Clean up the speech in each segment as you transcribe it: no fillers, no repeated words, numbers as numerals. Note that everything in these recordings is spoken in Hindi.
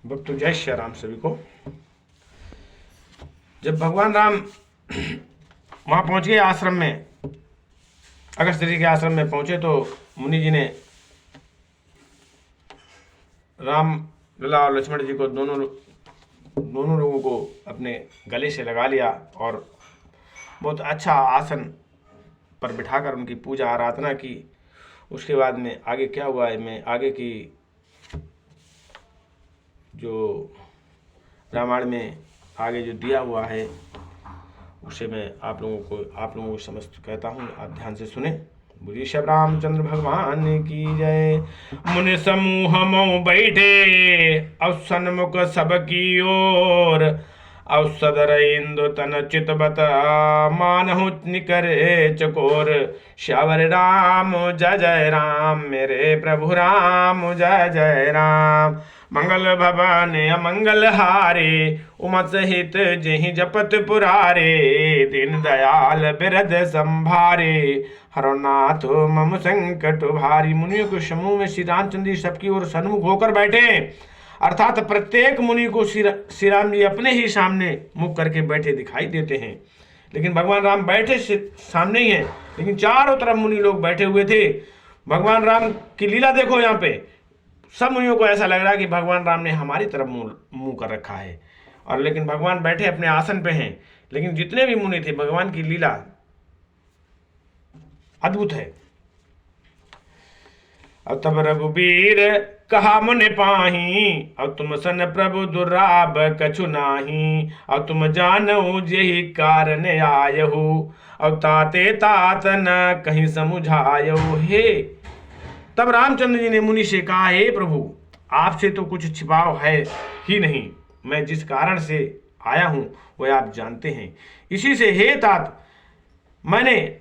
भक्तों जय श्री राम सभी को। जब भगवान राम वहां पहुंच गए आश्रम में, अगस्त्य जी के आश्रम में पहुंचे तो मुनि जी ने राम लला और लक्ष्मण जी को दोनों लोगों को अपने गले से लगा लिया और बहुत अच्छा आसन पर बिठाकर उनकी पूजा आराधना की। उसके बाद में आगे क्या हुआ है, मैं आगे की जो रामायण में आगे जो दिया हुआ है उसे मैं आप लोगों को समस्त कहता हूँ, आप ध्यान से सुने। बोलिए श्री रामचंद्र भगवान की जय। मुनि समूह मऊ बैठे अब सन्मुख सबकी ओर, अब सदर इंदु तन चितबत मानहु निकरे चकोर। श्यावर राम जय जय राम, मेरे प्रभु राम जय जय राम। मंगल भवन अमंगल हारे, उमा सहित जहि जपत पुरारे। दीन दयाल बिरद संभारे, हरनाथ मम संकट भारी। मुनियों के समूह में श्री रामचंद्र जी सबकी ओर सन्मुख होकर बैठे, अर्थात प्रत्येक मुनि को श्री राम जी अपने ही सामने मुख करके बैठे दिखाई देते हैं। लेकिन भगवान राम बैठे सामने ही हैं, लेकिन चारों तरफ मुनि लोग बैठे हुए थे। भगवान राम की लीला देखो, यहाँ पे सब मुनियों को ऐसा लग रहा है कि भगवान राम ने हमारी तरफ मुंह कर रखा है, और लेकिन भगवान बैठे अपने आसन पे हैं। लेकिन जितने भी मुनि थे, भगवान की लीला अद्भुत है। अब तब रघुबीर कहा मुनि पाही, अब तुम सन प्रभु दुर्राब कछु नाही। अब तुम जानो जेहि कारण आयहु, अब ताते तात न कहीं समुझायो। हे तब रामचंद्र जी ने मुनि से कहा, हे प्रभु आपसे तो कुछ छिपाव है ही नहीं, मैं जिस कारण से आया हूं वह आप जानते हैं। इसी से हे तात मैंने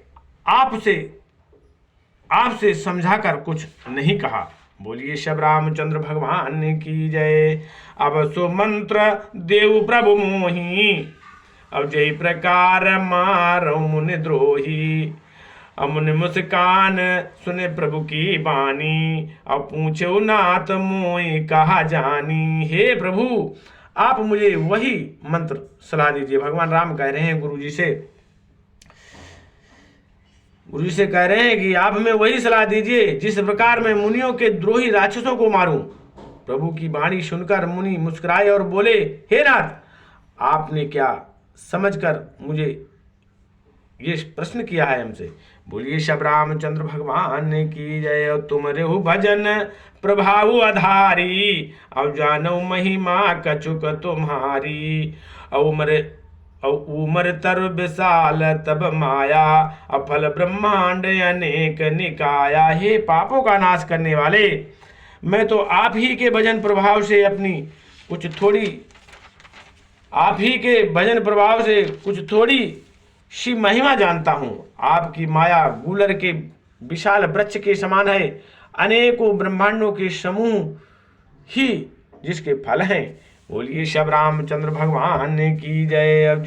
आपसे समझाकर कुछ नहीं कहा। बोलिए शब रामचंद्र भगवान की जय। अब सो मंत्र देव प्रभु मोही, अब जय प्रकार मारो मुनि द्रोही। अब मुनि मुस्कान सुने प्रभु की बानी, अब पूछो नाथ मोहि कहा जानी। हे प्रभु आप मुझे वही मंत्र सलाह दीजिए। भगवान राम कह रहे हैं गुरु जी से कह रहे हैं कि आप हमें वही सलाह दीजिए जिस प्रकार मैं मुनियों के द्रोही राक्षसों को मारूं। प्रभु की वाणी सुनकर मुनि मुस्कुराए और बोले, हे नाथ आपने क्या समझकर मुझे ये प्रश्न किया है हमसे। बोलिए शब रामचंद्र भगवान की जय। तुम रेहु भजन प्रभाव आधारी, अब जानो महिमा कछुक तुम्हारी। उमर तर विशाल तब माया, अफल ब्रह्मांड अनेक निकाया। हे पापों का नाश करने वाले, मैं तो आप ही के भजन प्रभाव से कुछ थोड़ी सी महिमा जानता हूं। आपकी माया गूलर के विशाल वृक्ष के समान है, अनेकों ब्रह्मांडों के समूह ही जिसके फल हैं। बोलिए शब रामचंद्र भगवान की जय। अब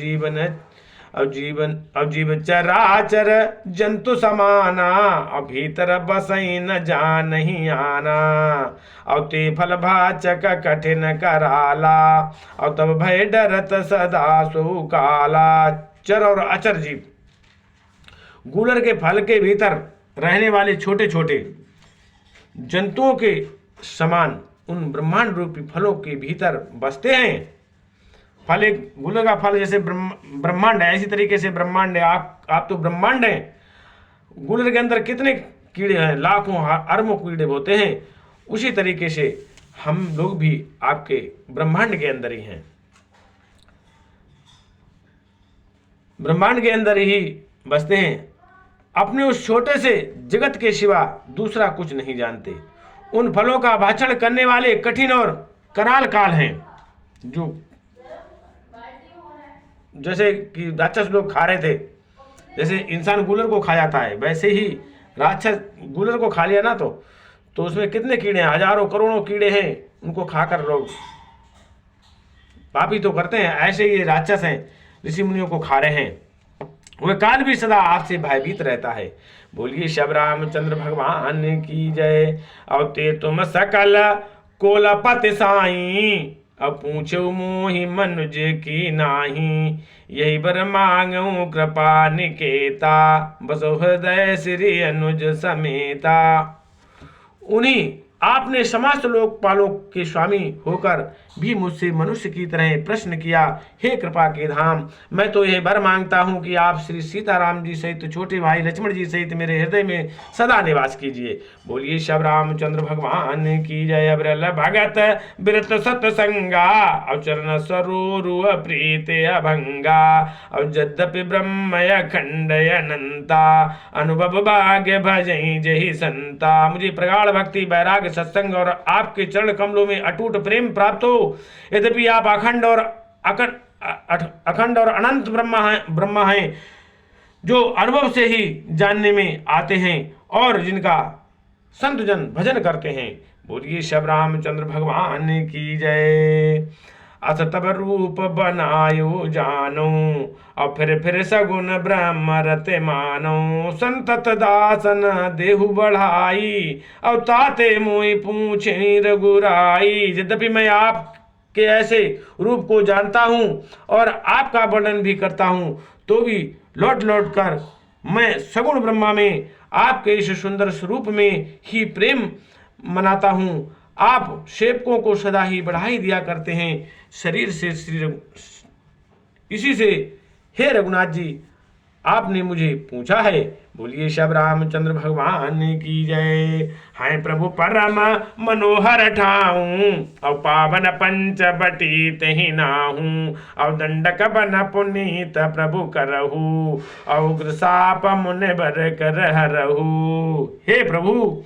जीव चराचर जंतु समाना, अब भीतर बसई न जान नहीं आना। अब ते फल भाचक कठिन कराला, अब तब भय डरत सदा सो काला। चर और अचर जीव, गूलर के फल के भीतर रहने वाले छोटे छोटे जंतुओं के समान उन ब्रह्मांड रूपी फलों के भीतर बसते हैं। फल एक गूलर का फल जैसे ब्रह्मांड है, इसी तरीके से ब्रह्मांड है। आप तो ब्रह्मांड हैं। गूलर के अंदर कितने कीड़े हैं, लाखों अरबों कीड़े होते हैं। उसी तरीके से हम लोग भी आपके ब्रह्मांड के अंदर ही हैं, ब्रह्मांड के अंदर ही बसते हैं। अपने उस छोटे से जगत के सिवा दूसरा कुछ नहीं जानते। उन फलों का भाषण करने वाले कठिन और कराल काल हैं, जो जैसे कि राक्षस लोग खा रहे थे। जैसे इंसान गूलर को खा जाता है, वैसे ही राक्षस गूलर को खा लिया ना तो उसमें कितने कीड़े हैं, हजारों करोड़ों कीड़े हैं। उनको खाकर लोग पापी तो करते हैं, ऐसे ही राक्षस हैं, ऋषि मुनियों को खा रहे हैं। वह काल भी सदा आपसे भयभीत रहता है। बोलिए शब रामचंद्र भगवान की जय। अवते तुम सकल कोलपति साई, अब पूछो मोहि मनुज की नाही, यही बर मांगू कृपा निकेता, बसो हृदय श्री अनुज समेता। उन्हीं आपने समस्त लोकपालों के स्वामी होकर भी मुझसे मनुष्य की तरह प्रश्न किया। हे कृपा के धाम, मैं तो यह वर मांगता हूँ कि आप श्री सीताराम जी सहित छोटे भाई लक्ष्मण जी सहित मेरे हृदय में सदा निवास कीजिए। बोलिए श्री रामचंद्र भगवान की जय। अब्रल भगत बिरत सतसंगा, अवचरण सरोरु प्रीत अभंगा, और यद्यपि ब्रह्मय खंडय अनंता, अनुभव भाग्य भजई जही संता। मुझे प्रगाढ़ भक्ति वैराग्य सत्संग और आपके चरण कमलों में अटूट प्रेम प्राप्त हो। यद्यपि आप अखंड और अनंत ब्रह्मा हैं, जो अनुभव से ही जानने में आते हैं और जिनका संत जन भजन करते हैं। बोलिए श्री रामचंद्र भगवान की जय। अथ तब रूप बनायो जानो, और फिर सगुन ब्रह्म रते मानो, संतत दासन देहु बढ़ाई, और ताते मोई पूछे रघुराई। यद्यपि मैं आपके ऐसे रूप को जानता हूँ और आपका वर्णन भी करता हूँ, तो भी लौट लौट कर मैं सगुण ब्रह्मा में आपके इस सुंदर स्वरूप में ही प्रेम मनाता हूँ। आप सेवकों को सदा ही बढ़ाई दिया करते हैं शरीर से इसी से हे रघुनाथ जी आपने मुझे पूछा है। बोलिए श्री रामचंद्र भगवान की जय। हैं प्रभु परम मनोहर ठाऊं, और पावन पंचवटी तहि नाहूं, और दंडक बन पुनीत प्रभु करहु, और उग्र साप मुनि बर कर हरहु। हे प्रभु,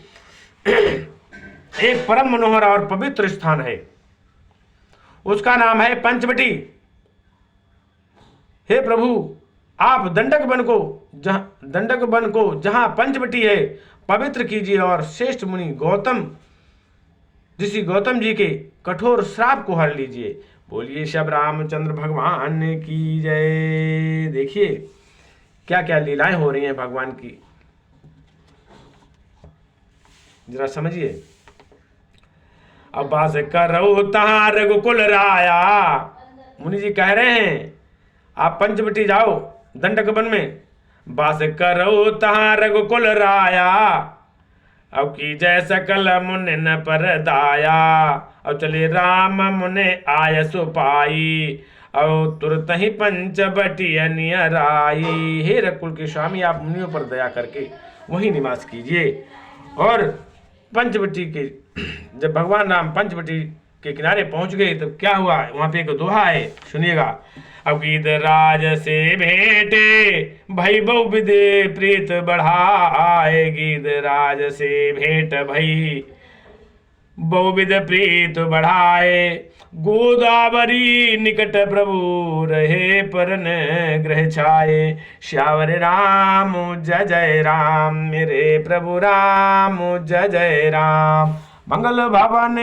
एक परम मनोहर और पवित्र स्थान है, उसका नाम है पंचवटी। हे प्रभु, आप दंडक वन को जहां पंचवटी है पवित्र कीजिए, और श्रेष्ठ मुनि ऋषि गौतम जी के कठोर श्राप को हर लीजिए। बोलिए श्री रामचंद्र भगवान की जय। देखिए क्या क्या लीलाएं हो रही हैं भगवान की, जरा समझिए। अब बास करो तहां रघुकुल राया, मुनि जी कह रहे हैं आप पंचवटी जाओ दंडक वन में, बास करो तहां रघुकुल राया, अब की जय सकल मुनि न पर दाया, अब चले राम मुनि आय सुपाई, अब तुरत ही पंचवटी नियराई। हे रघुकुल के स्वामी, आप मुनियों पर दया करके वहीं निवास कीजिए। और पंचवटी के जब भगवान राम पंचवटी के किनारे पहुंच गए तो क्या हुआ, वहां पे एक दोहा है, सुनिएगा। अब गीत राज से भेंटे भई बहु विधि प्रीत बढ़ाए, गीत राज से भेंट भई बहुविध प्रीत बढ़ाए, गोदावरी निकट प्रभु रहे परन ग्रह छाए, श्यावर राम जय जय राम, मेरे प्रभु राम जय जय राम। मंगल भवन